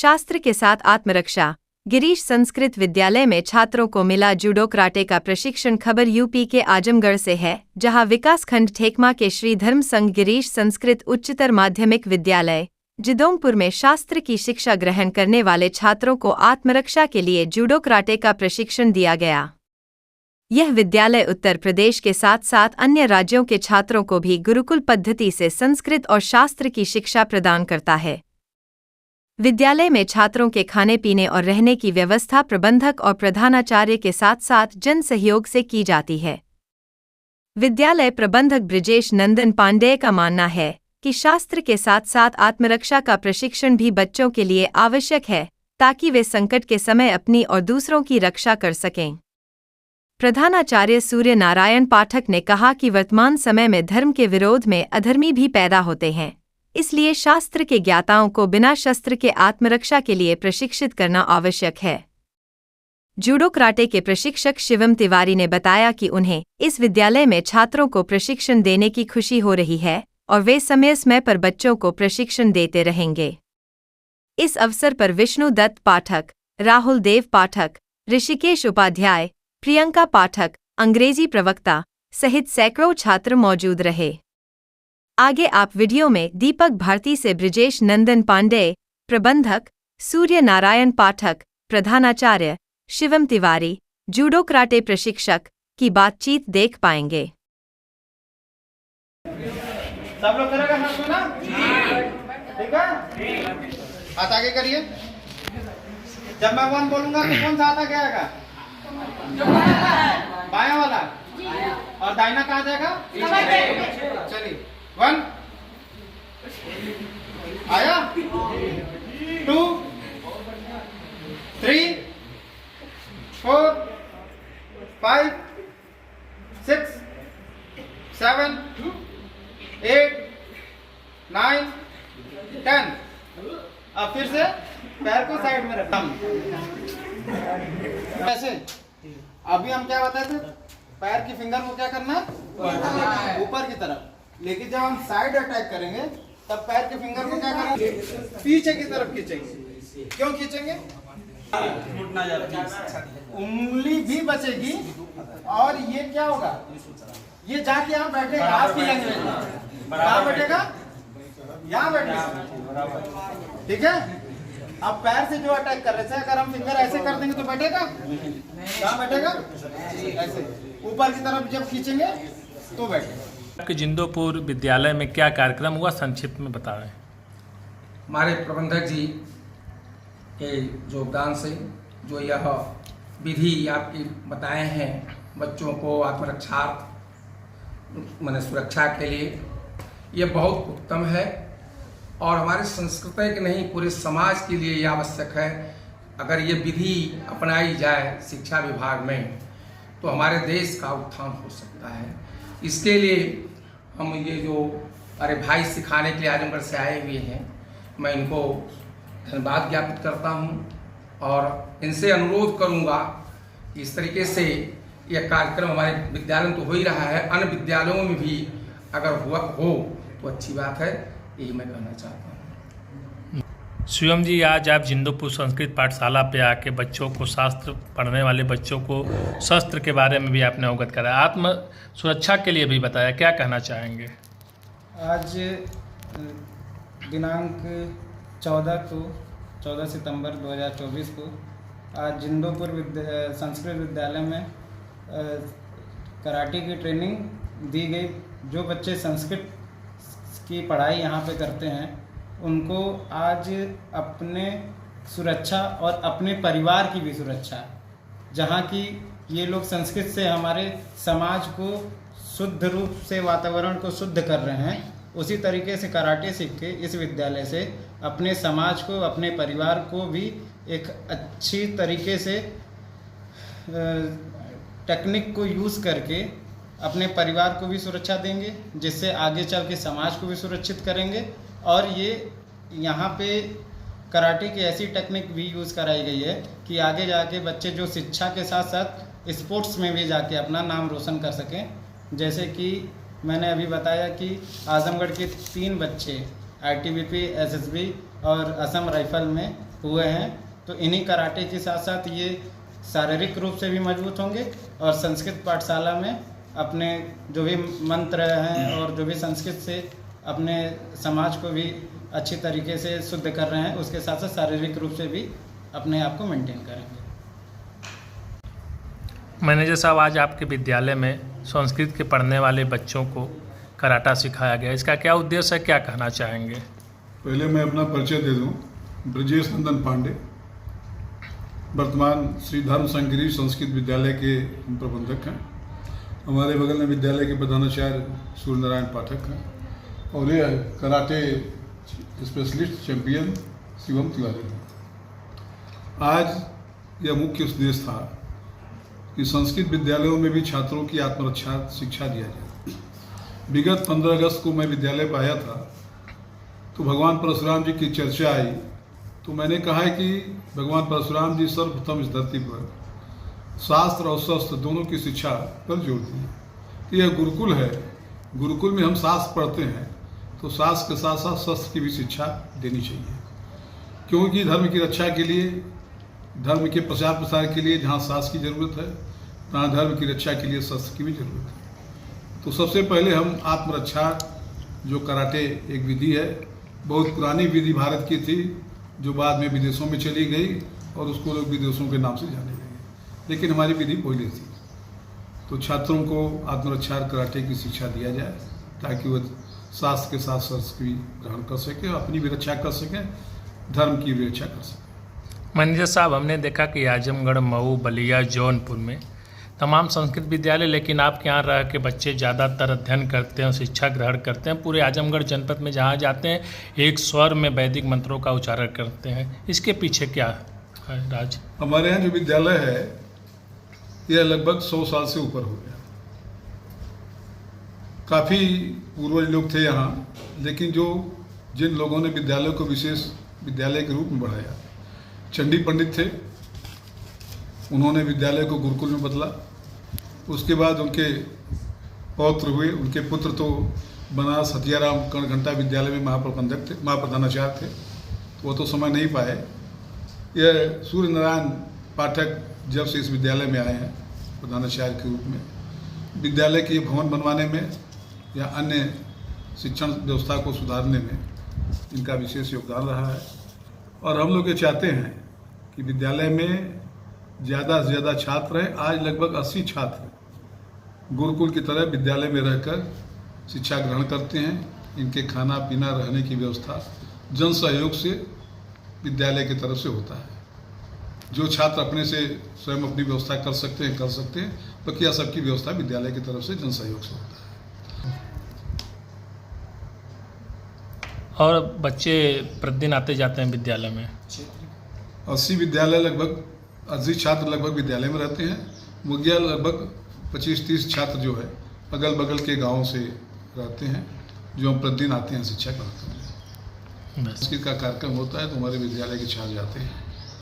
शास्त्र के साथ आत्मरक्षा। गिरीश संस्कृत विद्यालय में छात्रों को मिला जूडो कराटे का प्रशिक्षण। खबर यूपी के आजमगढ़ से है, जहां विकासखंड ठेकमा के श्री धर्म संघ गिरीश संस्कृत उच्चतर माध्यमिक विद्यालय जिदोंगपुर में शास्त्र की शिक्षा ग्रहण करने वाले छात्रों को आत्मरक्षा के लिए जूडो कराटे का प्रशिक्षण दिया गया। यह विद्यालय उत्तर प्रदेश के साथ साथ अन्य राज्यों के छात्रों को भी गुरुकुल पद्धति से संस्कृत और शास्त्र की शिक्षा प्रदान करता है। विद्यालय में छात्रों के खाने पीने और रहने की व्यवस्था प्रबंधक और प्रधानाचार्य के साथ साथ जन सहयोग से की जाती है। विद्यालय प्रबंधक ब्रिजेश नंदन पांडेय का मानना है कि शास्त्र के साथ साथ आत्मरक्षा का प्रशिक्षण भी बच्चों के लिए आवश्यक है, ताकि वे संकट के समय अपनी और दूसरों की रक्षा कर सकें। प्रधानाचार्य सूर्य नारायण पाठक ने कहा कि वर्तमान समय में धर्म के विरोध में अधर्मी भी पैदा होते हैं, इसलिए शास्त्र के ज्ञाताओं को बिना शस्त्र के आत्मरक्षा के लिए प्रशिक्षित करना आवश्यक है। जूडो कराटे के प्रशिक्षक शिवम तिवारी ने बताया कि उन्हें इस विद्यालय में छात्रों को प्रशिक्षण देने की खुशी हो रही है और वे समय समय पर बच्चों को प्रशिक्षण देते रहेंगे। इस अवसर पर विष्णु दत्त पाठक, राहुल देव पाठक, ऋषिकेश उपाध्याय, प्रियंका पाठक, अंग्रेजी प्रवक्ता सहित सैकड़ों छात्र मौजूद रहे। आगे आप वीडियो में दीपक भारती से ब्रिजेश नंदन पांडेय, प्रबंधक, सूर्य नारायण पाठक, प्रधानाचार्य, शिवम तिवारी, जूडो कराटे प्रशिक्षक की बातचीत देख पाएंगे। सब लोग करेगा हाथ में ना? ठीक है? हाथ आगे करिए। जब मैं वन बोलूंगा तो कौन सा हाथ आगे आएगा? बायां वाला। और दाहिना कहाँ जाएगा? चलिए, 1 आया, 2 3 4 5 6 7 8 9 10। अब फिर से पैर को साइड में रखना। ऐसे अभी हम क्या बताए थे, पैर की फिंगर को क्या करना है? ऊपर की तरफ। लेकिन जब हम साइड अटैक करेंगे तब पैर के फिंगर को क्या करेंगे? पीछे की तरफ खींचेंगे। क्यों खींचेंगे? उंगली भी बचेगी और ये क्या होगा, ये जाके यहाँ बैठेगा। आपकी लैंग्वेज में कहाँ बैठेगा? यहाँ बैठेगा। ठीक है? अब पैर से जो अटैक कर रहे थे, अगर हम फिंगर ऐसे कर देंगे तो बैठेगा? कहाँ बैठेगा? ऐसे ऊपर की तरफ जब खींचेंगे तो बैठेगा। आपके जिंदोपुर विद्यालय में क्या कार्यक्रम हुआ, संक्षिप्त में बताएं। हमारे प्रबंधक जी के योगदान से जो यह विधि आपकी बताए हैं बच्चों को आत्मरक्षा माने सुरक्षा के लिए, ये बहुत उत्तम है और हमारे संस्कृति के नहीं पूरे समाज के लिए ये आवश्यक है। अगर ये विधि अपनाई जाए शिक्षा विभाग में तो हमारे देश का उत्थान हो सकता है। इसके लिए हम ये जो अरे भाई सिखाने के लिए आजमगढ़ से आए हुए हैं, मैं इनको धन्यवाद ज्ञापित करता हूं और इनसे अनुरोध करूंगा कि इस तरीके से यह कार्यक्रम हमारे विद्यालय में तो हो ही रहा है, अन्य विद्यालयों में भी अगर हो तो अच्छी बात है, यही मैं कहना चाहता हूँ। शिवम जी, आज आप जिंदोपुर संस्कृत पाठशाला पे आके बच्चों को, शास्त्र पढ़ने वाले बच्चों को शस्त्र के बारे में भी आपने अवगत कराया, आत्म सुरक्षा के लिए भी बताया, क्या कहना चाहेंगे? आज दिनांक 14 सितंबर 2024 को आज जिंदोपुर संस्कृत विद्यालय में कराटे की ट्रेनिंग दी गई। जो बच्चे संस्कृत की पढ़ाई यहाँ पे करते हैं उनको आज अपने सुरक्षा और अपने परिवार की भी सुरक्षा, जहाँ की ये लोग संस्कृत से हमारे समाज को शुद्ध रूप से वातावरण को शुद्ध कर रहे हैं, उसी तरीके से कराटे सीख के इस विद्यालय से अपने समाज को, अपने परिवार को भी एक अच्छी तरीके से टेक्निक को यूज़ करके अपने परिवार को भी सुरक्षा देंगे, जिससे आगे चल के समाज को भी सुरक्षित करेंगे। और ये यहाँ पे कराटे की ऐसी टेक्निक भी यूज़ कराई गई है कि आगे जाके बच्चे जो शिक्षा के साथ साथ स्पोर्ट्स में भी जाके अपना नाम रोशन कर सकें। जैसे कि मैंने अभी बताया कि आजमगढ़ के 3 बच्चे ITBP, SSB और असम राइफल में हुए हैं, तो इन्हीं कराटे के साथ साथ ये शारीरिक रूप से भी मजबूत होंगे और संस्कृत पाठशाला में अपने जो भी मंत्र हैं और जो भी संस्कृत से अपने समाज को भी अच्छी तरीके से शुद्ध कर रहे हैं, उसके साथ साथ शारीरिक रूप से भी अपने आप को मेंटेन करेंगे। मैनेजर साहब, आज आपके विद्यालय में संस्कृत के पढ़ने वाले बच्चों को कराटा सिखाया गया, इसका क्या उद्देश्य है, क्या कहना चाहेंगे? पहले मैं अपना परिचय दे दूं। ब्रजेश नंदन पांडे, वर्तमान श्री धर्म संघ गिरीश संस्कृत विद्यालय के प्रबंधक हैं। हमारे बगल में विद्यालय के प्रधानाचार्य सूर्य नारायण पाठक हैं और ये karate specialist champion Shivam Tiwari हैं। आज यह मुख्य उद्देश्य था कि संस्कृत विद्यालयों में भी छात्रों की आत्मरक्षा शिक्षा दिया जाए। विगत 15 अगस्त को मैं विद्यालय पर आया था तो भगवान परशुराम जी की चर्चा आई, तो मैंने कहा है कि भगवान परशुराम जी सर्वप्रथम इस धरती पर शास्त्र और शस्त्र दोनों की शिक्षा पर जोर दिए कि यह गुरुकुल है, गुरुकुल में हम शास्त्र पढ़ते हैं तो शास्त्र के साथ साथ शस्त्र की भी शिक्षा देनी चाहिए, क्योंकि धर्म की रक्षा के लिए, धर्म के प्रचार प्रसार के लिए जहाँ शास्त्र की जरूरत है, तहाँ धर्म की रक्षा के लिए शस्त्र की भी जरूरत है। तो सबसे पहले हम आत्मरक्षा, जो कराटे एक विधि है, बहुत पुरानी विधि भारत की थी, जो बाद में विदेशों में चली गई और उसको लोग विदेशों के नाम से जाने लगे, लेकिन हमारी विधि पहले थी। तो छात्रों को आत्मरक्षा कराटे की शिक्षा दिया जाए ताकि वह शास्त्र के साथ शस्त्र भी ग्रहण कर सके और अपनी भी रक्षा कर सकें, धर्म की भी रक्षा कर सकें। मैनेजर साहब, हमने देखा कि आजमगढ़, मऊ, बलिया, जौनपुर में तमाम संस्कृत विद्यालय, लेकिन आपके यहाँ रह के बच्चे ज़्यादातर अध्ययन करते हैं, शिक्षा ग्रहण करते हैं। पूरे आजमगढ़ जनपद में जहाँ जाते हैं एक स्वर में वैदिक मंत्रों का उच्चारण करते हैं, इसके पीछे क्या है राज? हमारे यहाँ जो विद्यालय है यह लगभग 100 साल से ऊपर हो गया। काफ़ी पूर्वज लोग थे यहाँ, लेकिन जिन लोगों ने विद्यालय को विशेष विद्यालय के रूप में बढ़ाया, चंडी पंडित थे, उन्होंने विद्यालय को गुरुकुल में बदला। उसके बाद उनके पौत्र हुए, उनके पुत्र तो बनारस हथियाराम कर्ण घंटा विद्यालय में महाप्रबंधक थे, महाप्रधानाचार्य थे, तो वो तो समय नहीं पाए। यह सूर्य नारायण पाठक जब से इस विद्यालय में आए हैं प्रधानाचार्य के रूप में, विद्यालय के भवन बनवाने में या अन्य शिक्षण व्यवस्था को सुधारने में इनका विशेष योगदान रहा है। और हम लोग ये चाहते हैं कि विद्यालय में ज़्यादा से ज़्यादा छात्र हैं। आज लगभग 80 छात्र गुरुकुल की तरह विद्यालय में रहकर शिक्षा ग्रहण करते हैं। इनके खाना पीना रहने की व्यवस्था जन सहयोग से विद्यालय की तरफ से होता है। जो छात्र अपने से स्वयं अपनी व्यवस्था कर सकते हैं, बाकी सबकी व्यवस्था विद्यालय की तरफ से जन सहयोग से होता है। और बच्चे प्रतिदिन आते जाते हैं विद्यालय में? 80 छात्र लगभग विद्यालय में रहते हैं। मुखिया लगभग 25-30 छात्र जो है अगल बगल के गांवों से रहते हैं, जो हम प्रतिदिन आते हैं शिक्षा करते हैं। संस्कृत का कार्यक्रम होता है तो हमारे विद्यालय के छात्र जाते हैं।